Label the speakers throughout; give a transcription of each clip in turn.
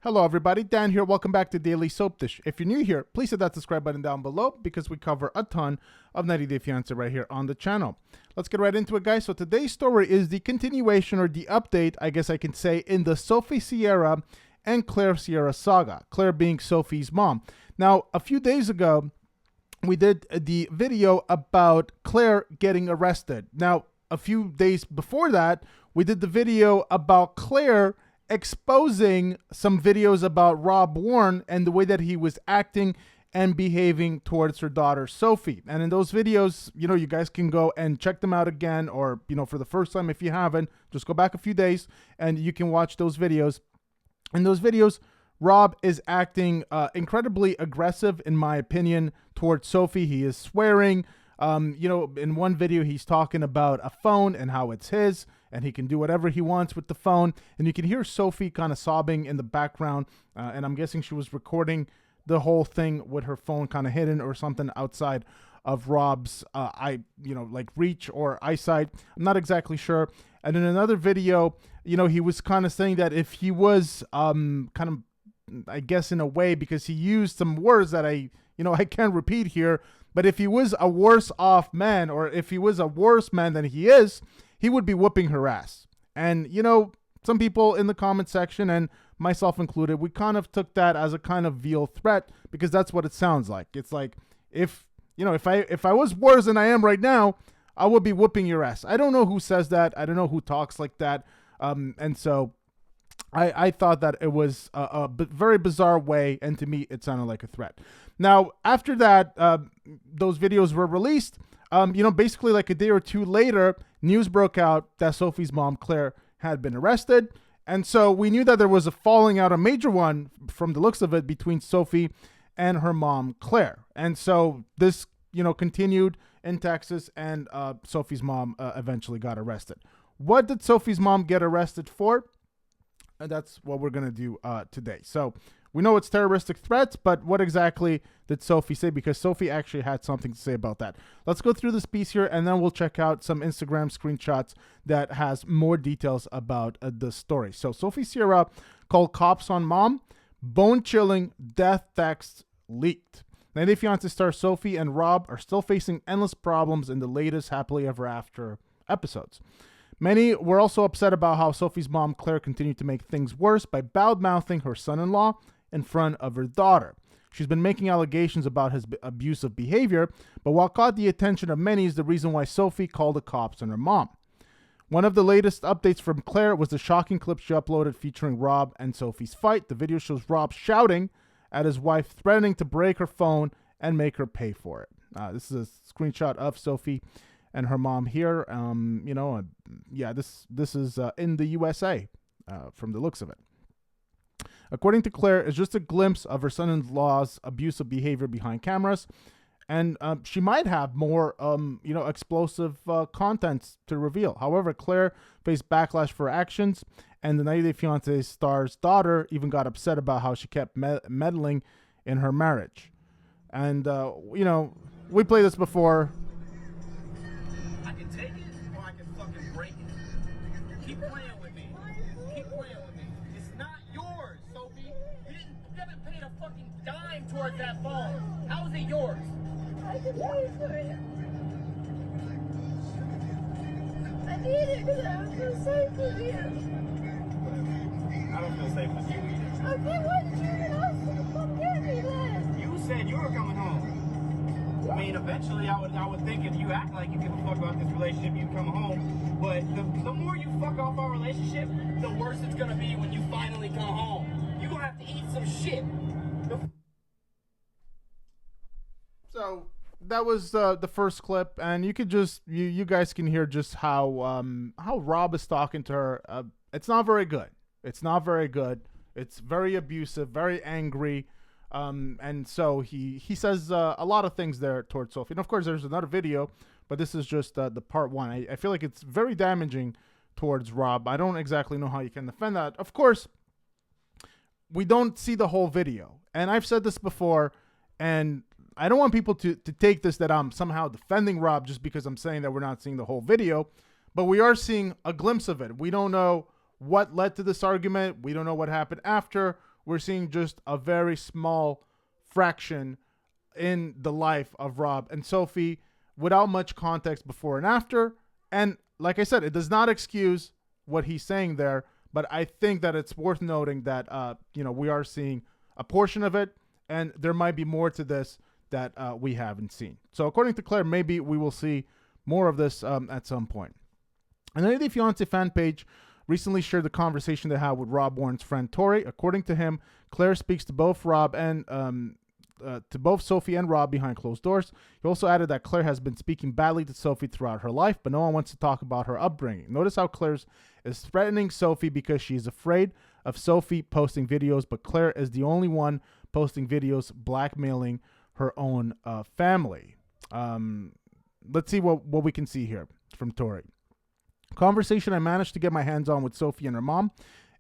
Speaker 1: Hello everybody, Dan here. Welcome back to Daily Soap Dish. If you're new here, please hit that subscribe button down below because we cover a ton of 90 Day Fiancé right here on the channel. Let's get right into it, guys. So today's story is the continuation or the update, I guess I can say, in the Sophie Sierra and Claire Sierra saga. Claire being Sophie's mom. Now, a few days ago, we did the video about Claire getting arrested. Now, a few days before that, we did the video about Claire exposing some videos about Rob Warren and the way that he was acting and behaving towards her daughter Sophie. And in those videos, you guys can go and check them out again, or for the first time if you haven't, just go back a few days and you can watch those videos. In those videos, Rob is acting incredibly aggressive, in my opinion, towards Sophie. He is swearing. In one video, he's talking about a phone and how it's his, and he can do whatever he wants with the phone. And you can hear Sophie kind of sobbing in the background. And I'm guessing she was recording the whole thing with her phone kind of hidden or something outside of Rob's reach or eyesight. I'm not exactly sure. And in another video, he was kind of saying that if he was I guess in a way, because he used some words that I can't repeat here, but if he was a worse off man, or if he was a worse man than he is, he would be whooping her ass. And, some people in the comment section, and myself included, we kind of took that as a kind of veiled threat, because that's what it sounds like. It's like, if I was worse than I am right now, I would be whooping your ass. I don't know who says that. I don't know who talks like that. And so I thought that it was a very bizarre way, and to me, it sounded like a threat. Now, after that, those videos were released. Basically like a day or two later, news broke out that Sophie's mom, Claire, had been arrested. And so we knew that there was a falling out, a major one from the looks of it, between Sophie and her mom, Claire. And so this, continued in Texas, and Sophie's mom eventually got arrested. What did Sophie's mom get arrested for? And that's what we're going to do today. So we know it's terroristic threats, but what exactly did Sophie say? Because Sophie actually had something to say about that. Let's go through this piece here, and then we'll check out some Instagram screenshots that has more details about the story. So Sophie Sierra called cops on mom. Bone-chilling death text leaked. 90 Day Fiancé stars Sophie and Rob are still facing endless problems in the latest Happily Ever After episodes. Many were also upset about how Sophie's mom, Claire, continued to make things worse by bad-mouthing her son-in-law in front of her daughter. She's been making allegations about his abusive behavior, but what caught the attention of many is the reason why Sophie called the cops on her mom. One of the latest updates from Claire was the shocking clip she uploaded featuring Rob and Sophie's fight. The video shows Rob shouting at his wife, threatening to break her phone and make her pay for it. This is a screenshot of Sophie and her mom here. This is in the USA from the looks of it. According to Claire, it's just a glimpse of her son-in-law's abusive behavior behind cameras, and she might have more, explosive contents to reveal. However, Claire faced backlash for her actions, and the 90 Day Fiancé star's daughter even got upset about how she kept meddling in her marriage. And, we played this before.
Speaker 2: I can take it, or I can fucking break it. Keep playing with me. Keep playing with me. It's not yours, Sophie. You haven't paid a fucking dime towards that phone. How is it yours?
Speaker 3: I can pay for it. I need it because I don't feel safe with you.
Speaker 2: I don't feel safe with you either.
Speaker 3: Okay, why did you even ask me to come get me then?
Speaker 2: You said you were coming home. I mean, eventually I would think if you act like you give a fuck about this relationship, you come home. But the more you fuck off our relationship, the worse it's gonna be when you finally come home. You're gonna have to eat some shit.
Speaker 1: So that was the first clip, and you could just you guys can hear just how Rob is talking to her. It's not very good. It's not very good. It's very abusive, very angry. And so he says a lot of things there towards Sophie. And of course, there's another video, but this is just the part one. I feel like it's very damaging towards Rob. I don't exactly know how you can defend that. Of course, we don't see the whole video. And I've said this before, and I don't want people to take this that I'm somehow defending Rob just because I'm saying that we're not seeing the whole video. But we are seeing a glimpse of it. We don't know what led to this argument. We don't know what happened after. we're seeing just a very small fraction in the life of Rob and Sophie without much context before and after. And like I said, it does not excuse what he's saying there, but I think that it's worth noting that, we are seeing a portion of it, and there might be more to this that we haven't seen. So according to Claire, maybe we will see more of this at some point. And then the Fiancé fan page recently shared the conversation they had with Rob Warren's friend Tori. According to him, Claire speaks to both Sophie and Rob behind closed doors. He also added that Claire has been speaking badly to Sophie throughout her life, but no one wants to talk about her upbringing. Notice how Claire is threatening Sophie because she's afraid of Sophie posting videos, but Claire is the only one posting videos blackmailing her own family. Let's see what we can see here from Tori. Conversation I managed to get my hands on with Sophie and her mom.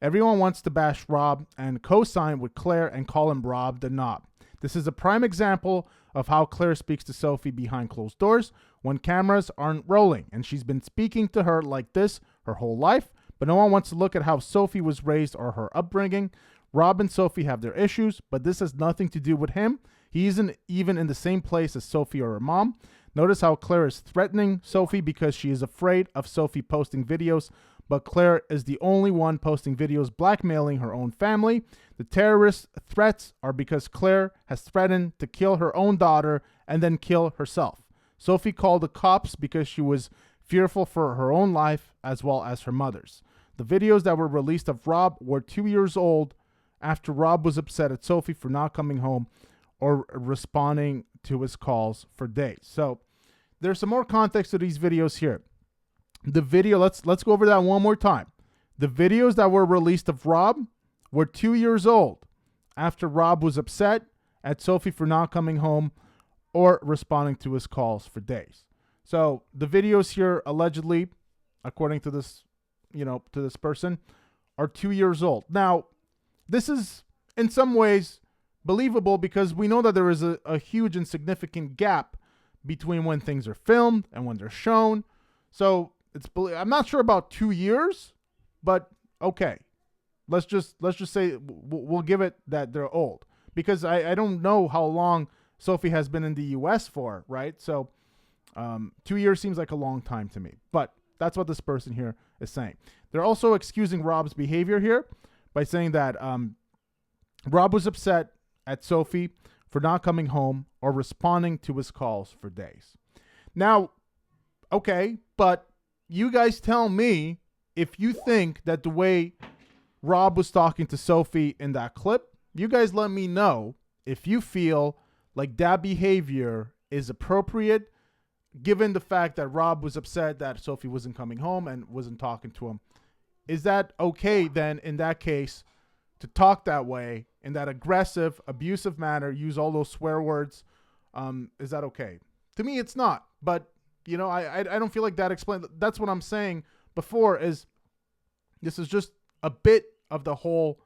Speaker 1: Everyone wants to bash Rob and co-sign with Claire and call him Rob the Knob. This is a prime example of how Claire speaks to Sophie behind closed doors when cameras aren't rolling, and she's been speaking to her like this her whole life, but no one wants to look at how Sophie was raised or her upbringing. Rob and Sophie have their issues, but this has nothing to do with him. He isn't even in the same place as Sophie or her mom. Notice how Claire is threatening Sophie because she is afraid of Sophie posting videos, but Claire is the only one posting videos blackmailing her own family. The terrorist threats are because Claire has threatened to kill her own daughter and then kill herself. Sophie called the cops because she was fearful for her own life as well as her mother's. The videos that were released of Rob were 2 years old after Rob was upset at Sophie for not coming home or responding to his calls for days. So there's some more context to these videos here. The video, let's go over that one more time. The videos that were released of Rob were 2 years old after Rob was upset at Sophie for not coming home or responding to his calls for days. So the videos here allegedly, according to this, to this person, are 2 years old. Now, this is in some ways believable because we know that there is a huge and significant gap between when things are filmed and when they're shown. So I'm not sure about 2 years, but okay. Let's just say we'll give it that they're old, because I don't know how long Sophie has been in the U.S. for, right? So 2 years seems like a long time to me, but that's what this person here is saying. They're also excusing Rob's behavior here by saying that Rob was upset at Sophie for not coming home or responding to his calls for days. Now, okay, but you guys tell me if you think that the way Rob was talking to Sophie in that clip, you guys let me know if you feel like that behavior is appropriate given the fact that Rob was upset that Sophie wasn't coming home and wasn't talking to him. Is that okay then in that case to talk that way in that aggressive, abusive manner, use all those swear words? Is that okay? To me, it's not. But, I don't feel like that explains. That's what I'm saying before is this is just a bit of the whole.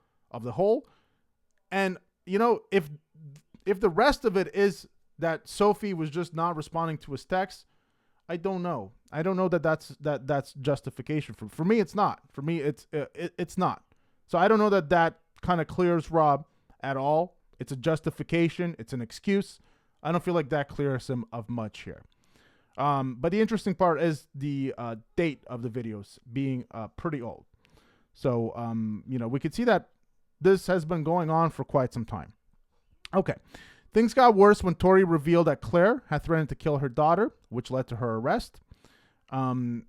Speaker 1: And, if the rest of it is that Sophie was just not responding to his text, I don't know. I don't know that that's justification. For me, it's not. For me, it's not. So I don't know that kind of clears Rob at all. It's a justification. It's an excuse. I don't feel like that clears him of much here. But the interesting part is the date of the videos being pretty old. So, we could see that this has been going on for quite some time. Okay. Things got worse when Tori revealed that Claire had threatened to kill her daughter, which led to her arrest. And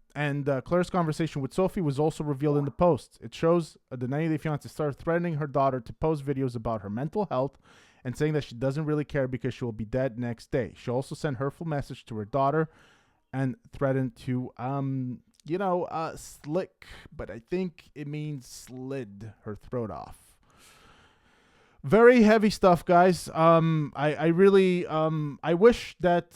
Speaker 1: Claire's conversation with Sophie was also revealed in the post. It shows the 90 Day Fiancé started threatening her daughter to post videos about her mental health and saying that she doesn't really care because she will be dead next day. She also sent hurtful message to her daughter and threatened to, slick, but I think it means slid her throat off. Very heavy stuff, guys. I really, I wish that,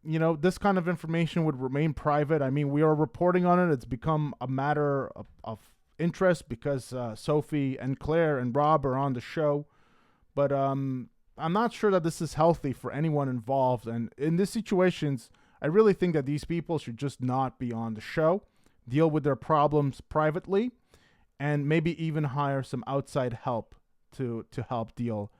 Speaker 1: this kind of information would remain private. I mean, we are reporting on it. It's become a matter of interest because Sophie and Claire and Rob are on the show. But I'm not sure that this is healthy for anyone involved. And in these situations, I really think that these people should just not be on the show, deal with their problems privately, and maybe even hire some outside help to help deal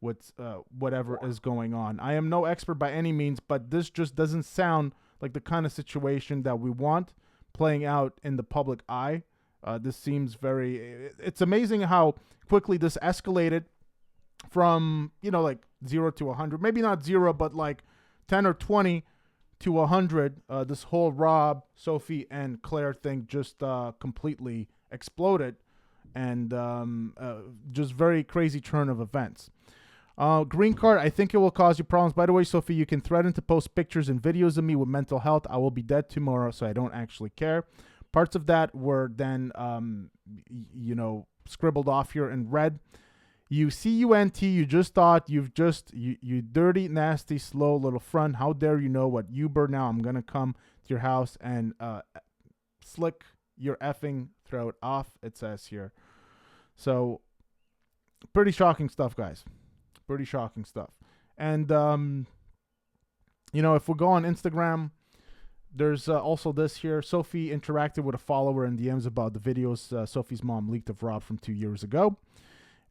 Speaker 1: with whatever is going on. I am no expert by any means, but this just doesn't sound like the kind of situation that we want playing out in the public eye. This seems it's amazing how quickly this escalated from, like 0 to 100, maybe not 0, but like 10 or 20 to 100. This whole Rob, Sophie, and Claire thing just completely exploded, and just very crazy turn of events. Green card, I think it will cause you problems. By the way, Sophie, you can threaten to post pictures and videos of me with mental health. I will be dead tomorrow, so I don't actually care. Parts of that were then, scribbled off here in red. You CUNT, you just thought you dirty, nasty, slow little front. How dare you know what Uber now? I'm going to come to your house and slick your effing throat off, it says here. So, pretty shocking stuff, guys. Pretty shocking stuff. And, if we go on Instagram, there's also this here. Sophie interacted with a follower in DMs about the videos Sophie's mom leaked of Rob from 2 years ago.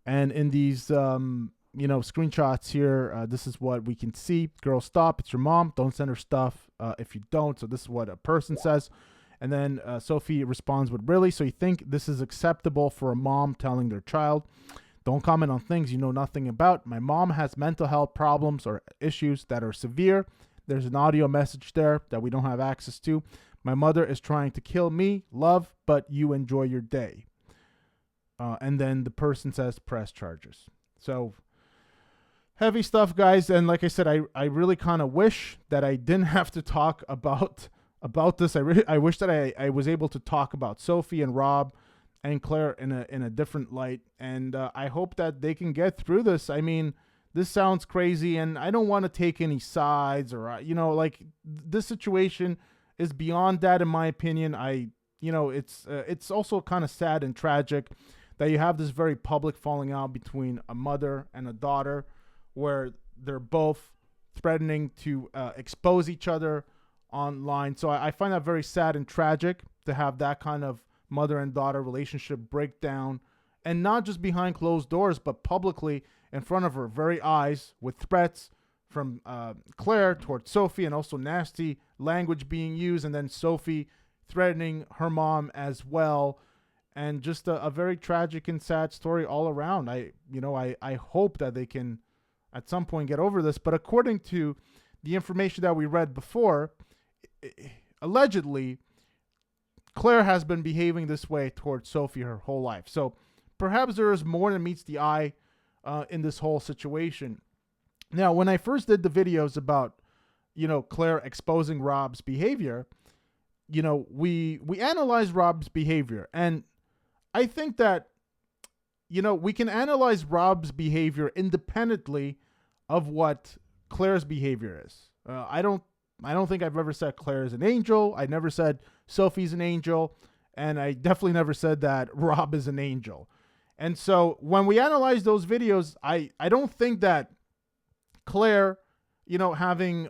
Speaker 1: And in these, screenshots here, this is what we can see. Girl, stop. It's your mom. Don't send her stuff if you don't. So this is what a person says. And then Sophie responds with, really? So you think this is acceptable for a mom telling their child? Don't comment on things you know nothing about. My mom has mental health problems or issues that are severe. There's an audio message there that we don't have access to. My mother is trying to kill me. Love, but you enjoy your day. And then the person says press charges. So heavy stuff, guys. And like I said, I really kind of wish that I didn't have to talk about this. I wish that I was able to talk about Sophie and Rob and Claire in a different light. And I hope that they can get through this. I mean, this sounds crazy, and I don't want to take any sides or, this situation is beyond that, in my opinion. It's also kind of sad and tragic that you have this very public falling out between a mother and a daughter, where they're both threatening to expose each other online. So I find that very sad and tragic to have that kind of mother and daughter relationship break down, and not just behind closed doors, but publicly in front of her very eyes, with threats from Claire towards Sophie, and also nasty language being used, and then Sophie threatening her mom as well. And just a very tragic and sad story all around. I hope that they can at some point get over this. But according to the information that we read before, allegedly, Claire has been behaving this way towards Sophie her whole life. So perhaps there is more than meets the eye in this whole situation. Now, when I first did the videos about, Claire exposing Rob's behavior, we analyzed Rob's behavior. And I think that, we can analyze Rob's behavior independently of what Claire's behavior is. I don't think I've ever said Claire is an angel. I never said Sophie's an angel. And I definitely never said that Rob is an angel. And so when we analyze those videos, I don't think that Claire, having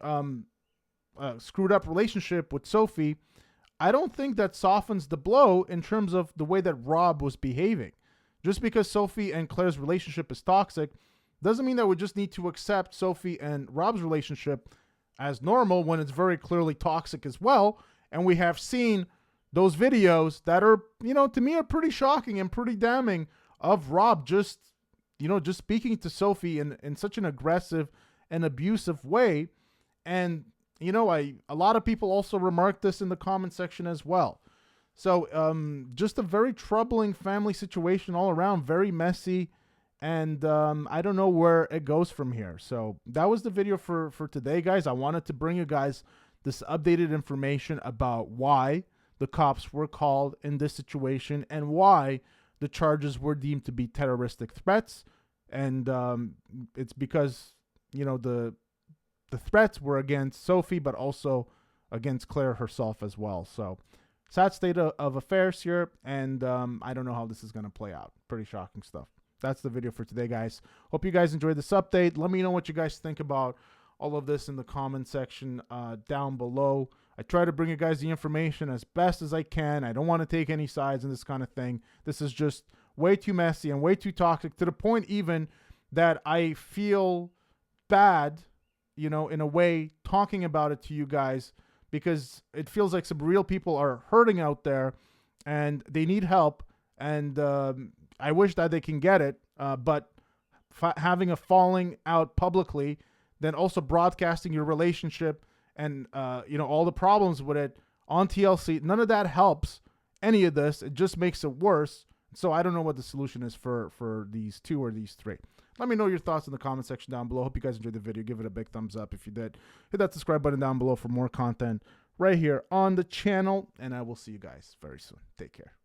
Speaker 1: a screwed up relationship with Sophie, I don't think that softens the blow in terms of the way that Rob was behaving. Just because Sophie and Claire's relationship is toxic doesn't mean that we just need to accept Sophie and Rob's relationship as normal when it's very clearly toxic as well. And we have seen those videos that are, to me are pretty shocking and pretty damning of Rob just speaking to Sophie in such an aggressive and abusive way. And a lot of people also remarked this in the comment section as well. So just a very troubling family situation all around, very messy, and I don't know where it goes from here. So that was the video for today, guys. I wanted to bring you guys this updated information about why the cops were called in this situation and why the charges were deemed to be terroristic threats. And it's because, the threats were against Sophie, but also against Claire herself as well. So sad state of affairs here. And I don't know how this is going to play out. Pretty shocking stuff. That's the video for today, guys. Hope you guys enjoyed this update. Let me know what you guys think about all of this in the comment section down below. I try to bring you guys the information as best as I can. I don't want to take any sides in this kind of thing. This is just way too messy and way too toxic, to the point even that I feel bad, you know, in a way, talking about it to you guys, because it feels like some real people are hurting out there and they need help. And I wish that they can get it, but having a falling out publicly, then also broadcasting your relationship and you know, all the problems with it on TLC, none of that helps any of this. It just makes it worse. So I don't know what the solution is for these two or these three. Let me know your thoughts in the comment section down below. Hope you guys enjoyed the video. Give it a big thumbs up if you did. Hit that subscribe button down below for more content right here on the channel. And I will see you guys very soon. Take care.